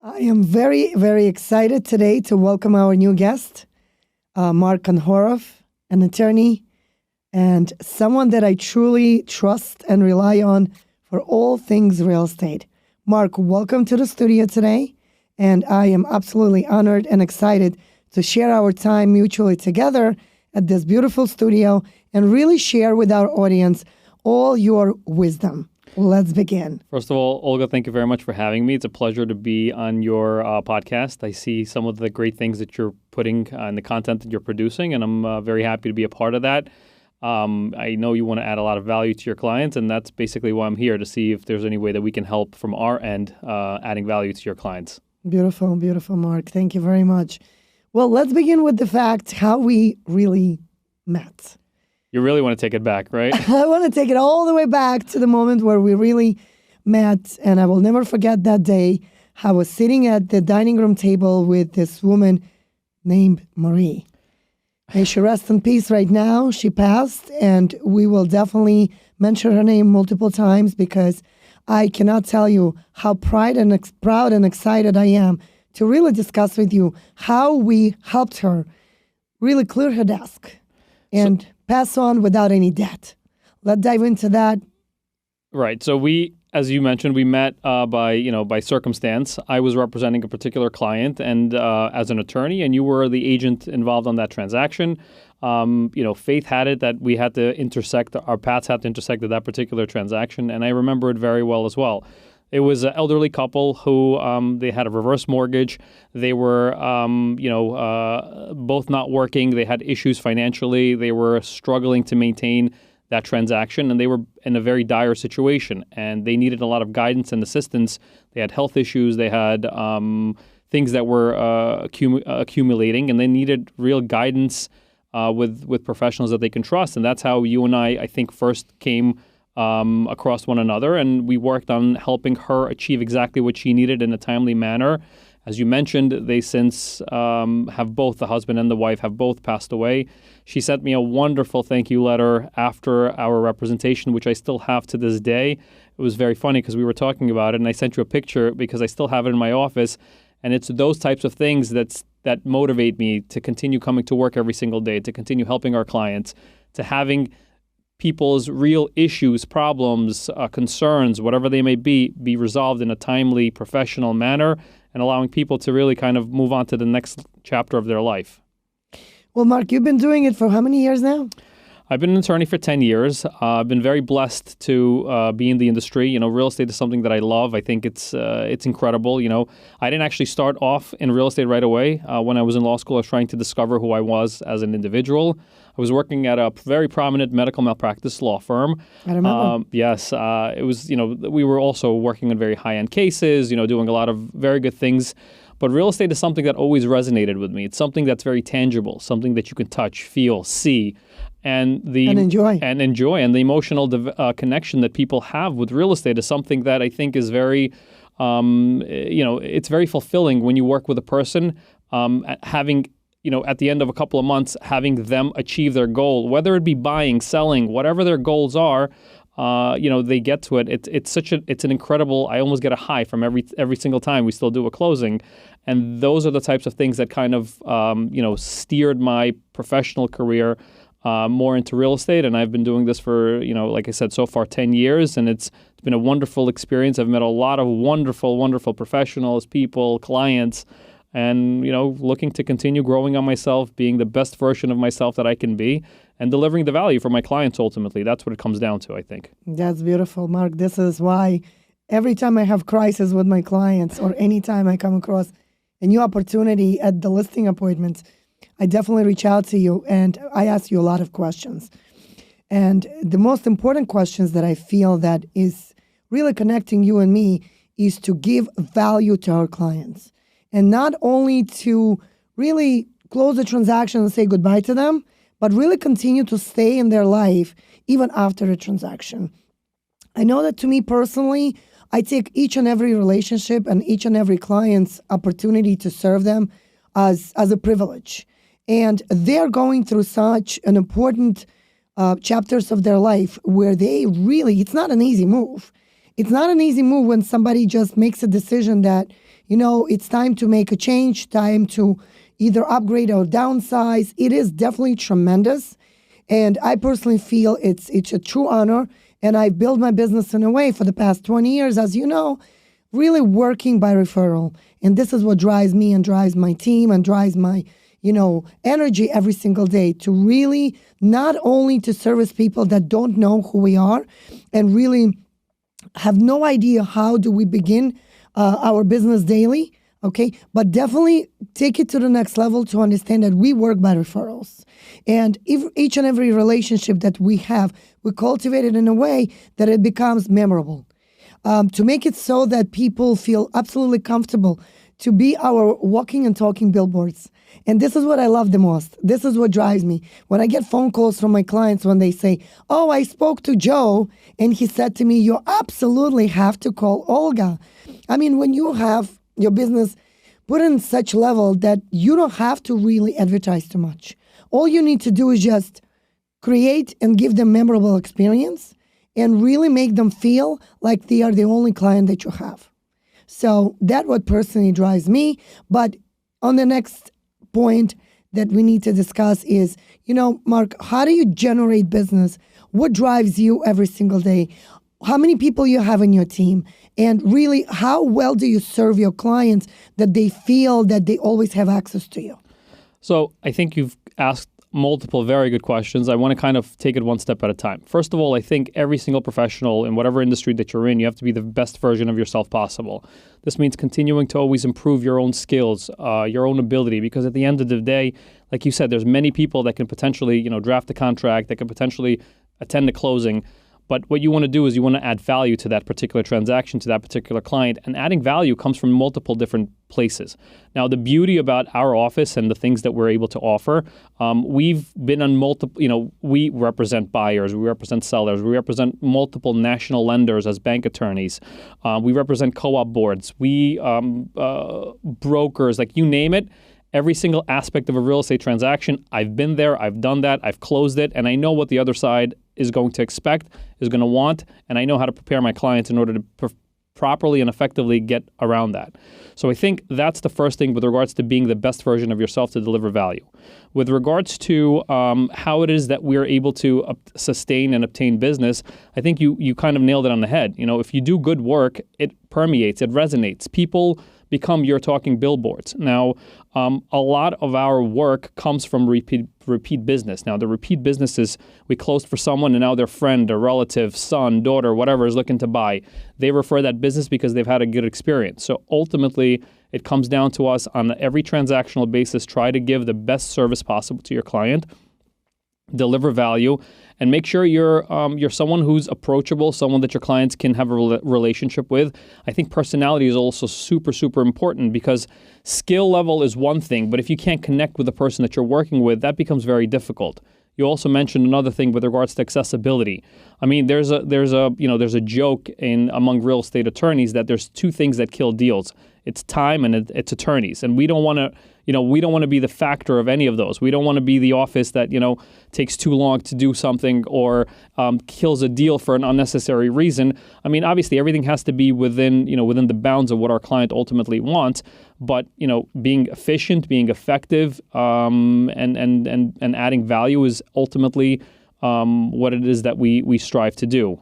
I am very, very excited today to welcome our new guest, Mark Kandkhorov, an attorney and someone that I truly trust and rely on for all things real estate. Mark, welcome to the studio today, and I am absolutely honored and excited to share our time mutually together at this beautiful studio and really share with our audience all your wisdom. Let's begin. First of all, Olga, thank you very much for having me. It's a pleasure to be on your podcast. I see some of the great things that you're putting in the content that you're producing, and I'm very happy to be a part of that. I know you want to add a lot of value to your clients, and that's basically why I'm here, to see if there's any way that we can help from our end, adding value to your clients. Beautiful, beautiful, Mark. Thank you very much. Well, let's begin with the fact how we really met. You really want to take it back, right? I want to take it all the way back to the moment where we really met, and I will never forget that day. I was sitting at the dining room table with this woman named Marie. May she rest in peace right now. She passed, and we will definitely mention her name multiple times because I cannot tell you how proud and excited I am to really discuss with you how we helped her really clear her desk and pass on without any debt. Let's dive into that. Right. So we, as you mentioned, we met by circumstance. I was representing a particular client and as an attorney, and you were the agent involved on that transaction. Fate had it that we had to intersect, our paths had to intersect at that particular transaction, and I remember it very well as well. It was an elderly couple who they had a reverse mortgage. They were, both not working. They had issues financially. They were struggling to maintain that transaction, and they were in a very dire situation. And they needed a lot of guidance and assistance. They had health issues. They had things that were accumulating, and they needed real guidance with professionals that they can trust. And that's how you and I think, first came across one another, and we worked on helping her achieve exactly what she needed in a timely manner. As you mentioned, they since have both, the husband and the wife have both passed away. She sent me a wonderful thank you letter after our representation, which I still have to this day. It was very funny because we were talking about it, and I sent you a picture because I still have it in my office. And it's those types of things that motivate me to continue coming to work every single day, to continue helping our clients, to having people's real issues, problems, concerns, whatever they may be resolved in a timely, professional manner, and allowing people to really kind of move on to the next chapter of their life. Well, Mark, you've been doing it for how many years now? I've been an attorney for 10 years. I've been very blessed to be in the industry. Real estate is something that I love. I think it's incredible. I didn't actually start off in real estate right away. When I was in law school, I was trying to discover who I was as an individual. I was working at a very prominent medical malpractice law firm. I remember. Yes. It was, we were also working on very high-end cases, doing a lot of very good things. But real estate is something that always resonated with me. It's something that's very tangible, something that you can touch, feel, see. And enjoy. And the emotional connection that people have with real estate is something that I think is very, it's very fulfilling when you work with a person, having, at the end of a couple of months, having them achieve their goal, whether it be buying, selling, whatever their goals are. They get to it. It's an incredible. I almost get a high from every single time we still do a closing, and those are the types of things that kind of steered my professional career more into real estate. And I've been doing this for, like I said, so far 10 years, and it's been a wonderful experience. I've met a lot of wonderful, wonderful professionals, people, clients, and, looking to continue growing on myself, being the best version of myself that I can be, and delivering the value for my clients ultimately. That's what it comes down to, I think. That's beautiful, Mark. This is why every time I have crisis with my clients or anytime I come across a new opportunity at the listing appointments, I definitely reach out to you and I ask you a lot of questions. And the most important questions that I feel that is really connecting you and me is to give value to our clients. And not only to really close the transaction and say goodbye to them, but really continue to stay in their life even after a transaction. I know that to me personally, I take each and every relationship and each and every client's opportunity to serve them as a privilege. And they're going through such an important chapters of their life where they really, it's not an easy move. It's not an easy move when somebody just makes a decision that, it's time to make a change, time to either upgrade or downsize. It is definitely tremendous. And I personally feel it's a true honor. And I've built my business in a way for the past 20 years, as you know, really working by referral. And this is what drives me and drives my team and drives my, energy every single day, to really not only to service people that don't know who we are and really have no idea how do we begin our business daily, okay? But definitely take it to the next level to understand that we work by referrals. And if each and every relationship that we have, we cultivate it in a way that it becomes memorable. To make it so that people feel absolutely comfortable to be our walking and talking billboards. And this is what I love the most. This is what drives me. When I get phone calls from my clients when they say, oh, I spoke to Joe and he said to me, you absolutely have to call Olga. I mean, when you have your business put in such level that you don't have to really advertise too much. All you need to do is just create and give them memorable experience and really make them feel like they are the only client that you have. So that's what personally drives me. But on the next point that we need to discuss is, Mark, how do you generate business? What drives you every single day? How many people you have in your team? And really, how well do you serve your clients that they feel that they always have access to you? So I think you've asked multiple very good questions. I want to kind of take it one step at a time. First of all, I think every single professional in whatever industry that you're in, you have to be the best version of yourself possible. This means continuing to always improve your own skills, your own ability, because at the end of the day, like you said, there's many people that can potentially, draft a contract, that can potentially attend the closing. But what you want to do is you want to add value to that particular transaction, to that particular client. And adding value comes from multiple different places. Now, the beauty about our office and the things that we're able to offer, we've been on multiple, we represent buyers, we represent sellers, we represent multiple national lenders as bank attorneys. We represent co-op boards, we brokers, like you name it. Every single aspect of a real estate transaction, I've been there, I've done that, I've closed it, and I know what the other side is going to expect, is going to want, and I know how to prepare my clients in order to properly and effectively get around that. So I think that's the first thing with regards to being the best version of yourself to deliver value. With regards to how it is that we're able to sustain and obtain business, I think you kind of nailed it on the head. If you do good work, it permeates, it resonates. People become your talking billboards. Now, a lot of our work comes from repeat business. Now, the repeat business is we closed for someone and now their friend or relative, son, daughter, whatever is looking to buy. They refer that business because they've had a good experience. So ultimately, it comes down to us on every transactional basis, try to give the best service possible to your client, deliver value, and make sure you're someone who's approachable, someone that your clients can have a relationship with. I think personality is also super, super important because skill level is one thing, but if you can't connect with the person that you're working with, that becomes very difficult. You also mentioned another thing with regards to accessibility. I mean, there's a joke among real estate attorneys that there's two things that kill deals. It's time and it's attorneys, and we don't want to be the factor of any of those. We don't want to be the office that takes too long to do something or kills a deal for an unnecessary reason. I mean, obviously, everything has to be within the bounds of what our client ultimately wants. But being efficient, being effective, and adding value is ultimately what it is that we strive to do.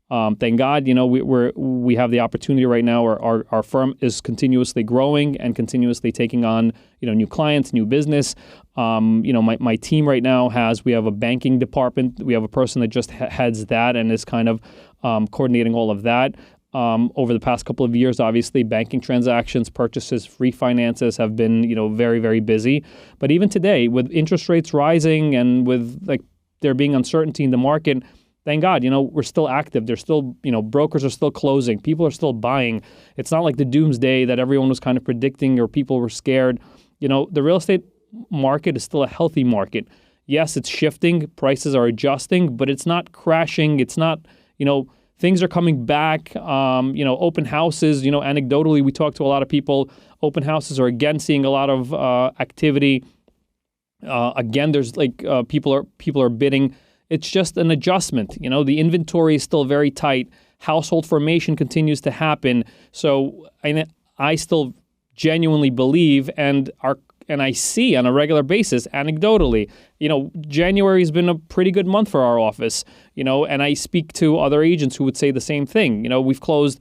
Thank God, we have the opportunity right now. Our firm is continuously growing and continuously taking on new clients, new business. My team right now we have a banking department. We have a person that just heads that and is kind of coordinating all of that. Over the past couple of years, obviously, banking transactions, purchases, refinances have been, very, very busy. But even today, with interest rates rising and with there being uncertainty in the market, thank God, we're still active. There's still, brokers are still closing. People are still buying. It's not like the doomsday that everyone was kind of predicting or people were scared. The real estate market is still a healthy market. Yes, it's shifting. Prices are adjusting, but it's not crashing. It's not, things are coming back. Open houses, anecdotally, we talk to a lot of people. Open houses are again seeing a lot of activity. Again, there's people are bidding. It's just an adjustment. The inventory is still very tight. Household formation continues to happen. So I still genuinely believe and I see on a regular basis, anecdotally, January has been a pretty good month for our office, and I speak to other agents who would say the same thing. We've closed,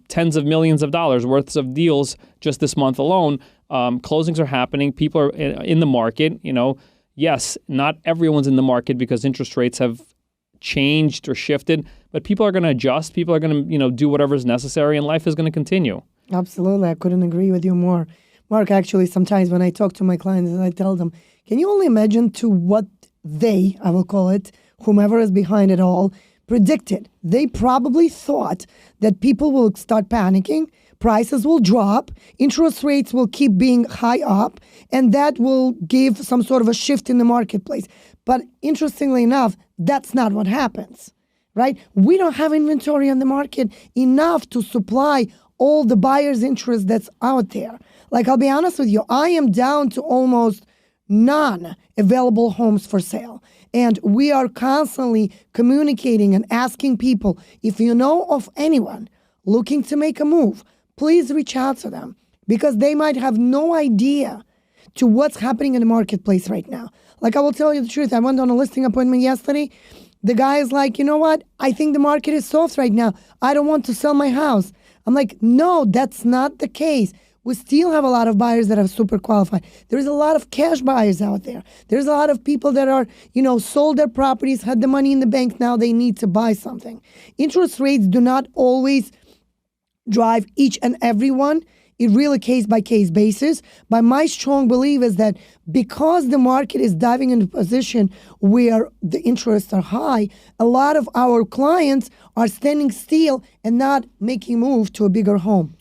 tens of millions of dollars worth of deals just this month alone. Closings are happening. People are in the market. Yes, not everyone's in the market because interest rates have changed or shifted, but people are going to adjust. People are going to, do whatever is necessary, and life is going to continue. Absolutely. I couldn't agree with you more. Mark, actually, sometimes when I talk to my clients and I tell them, can you only imagine to what they, I will call it, whomever is behind it all, predicted? They probably thought that people will start panicking, prices will drop, interest rates will keep being high up, and that will give some sort of a shift in the marketplace. But interestingly enough, that's not what happens, right? We don't have inventory on the market enough to supply all the buyer's interest that's out there. Like, I'll be honest with you, I am down to almost none available homes for sale. And we are constantly communicating and asking people, if you know of anyone looking to make a move, please reach out to them because they might have no idea to what's happening in the marketplace right now. Like, I will tell you the truth. I went on a listing appointment yesterday. The guy is like, you know what? I think the market is soft right now. I don't want to sell my house. I'm like, no, that's not the case. We still have a lot of buyers that are super qualified. There's a lot of cash buyers out there. There's a lot of people that are, sold their properties, had the money in the bank, now they need to buy something. Interest rates do not always drive each and every one. It really case-by-case basis. But my strong belief is that because the market is diving into a position where the interests are high, a lot of our clients are standing still and not making move to a bigger home.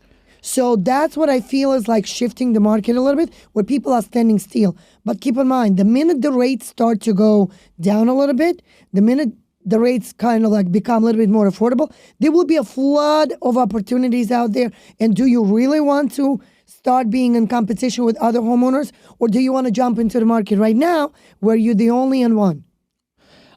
So that's what I feel is like shifting the market a little bit, where people are standing still. But keep in mind, the minute the rates start to go down a little bit, the minute the rates kind of like become a little bit more affordable, there will be a flood of opportunities out there. And do you really want to start being in competition with other homeowners? Or do you want to jump into the market right now where you're the only one?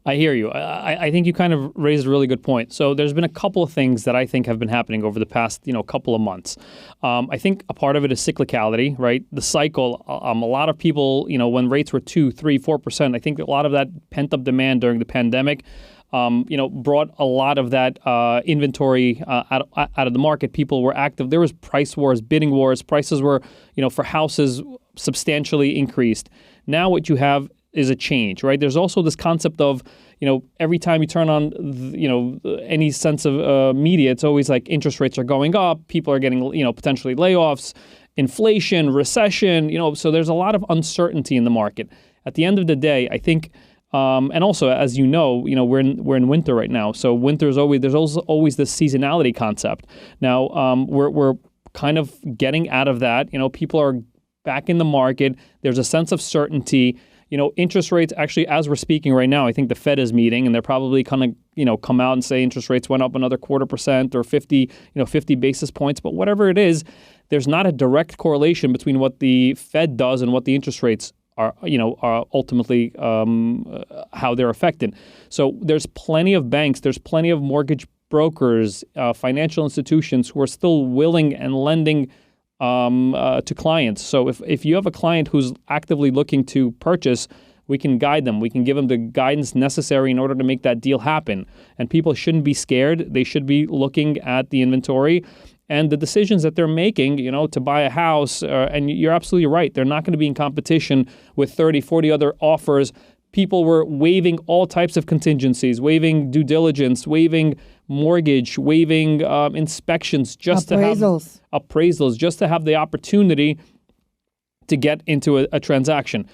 I hear you. I think you kind of raised a really good point. So there's been a couple of things that I think have been happening over the past, couple of months. I think a part of it is cyclicality, right? The cycle, a lot of people, when rates were 2, 3, 4%, I think a lot of that pent-up demand during the pandemic, brought a lot of that inventory out of the market. People were active. There was price wars, bidding wars. Prices were, for houses substantially increased. Now what you have is a change, right? There's also this concept of, every time you turn on, any sense of media, it's always like interest rates are going up, people are getting, potentially layoffs, inflation, recession, so there's a lot of uncertainty in the market. At the end of the day, I think, and also, as you know, we're in winter right now, so there's always this seasonality concept. Now, we're kind of getting out of that. People are back in the market. There's a sense of certainty. Interest rates actually, as we're speaking right now, I think the Fed is meeting, and they're probably going to, come out and say interest rates went up another 0.25% or 50 basis points. But whatever it is, there's not a direct correlation between what the Fed does and what the interest rates are ultimately how they're affected. So there's plenty of banks, there's plenty of mortgage brokers, financial institutions who are still willing and lending to clients. So if you have a client who's actively looking to purchase, we can guide them. We can give them the guidance necessary in order to make that deal happen. And people shouldn't be scared. They should be looking at the inventory and the decisions that they're making, to buy a house. And you're absolutely right. They're not going to be in competition with 30, 40 other offers. People were waiving all types of contingencies, waiving due diligence, waiving mortgage, waiving inspections, just appraisals, just to have the opportunity to get into a transaction.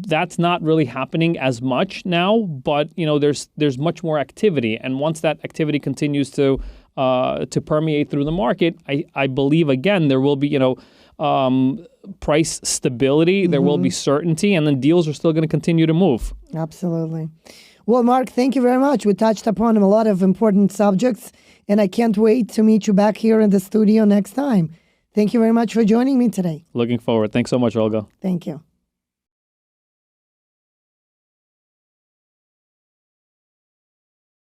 That's not really happening as much now, but there's much more activity, and once that activity continues to permeate through the market, I believe again there will be price stability, there will be certainty, and then deals are still going to continue to move. Absolutely. Well, Mark, thank you very much. We touched upon a lot of important subjects, and I can't wait to meet you back here in the studio next time. Thank you very much for joining me today. Looking forward. Thanks so much, Olga. Thank you.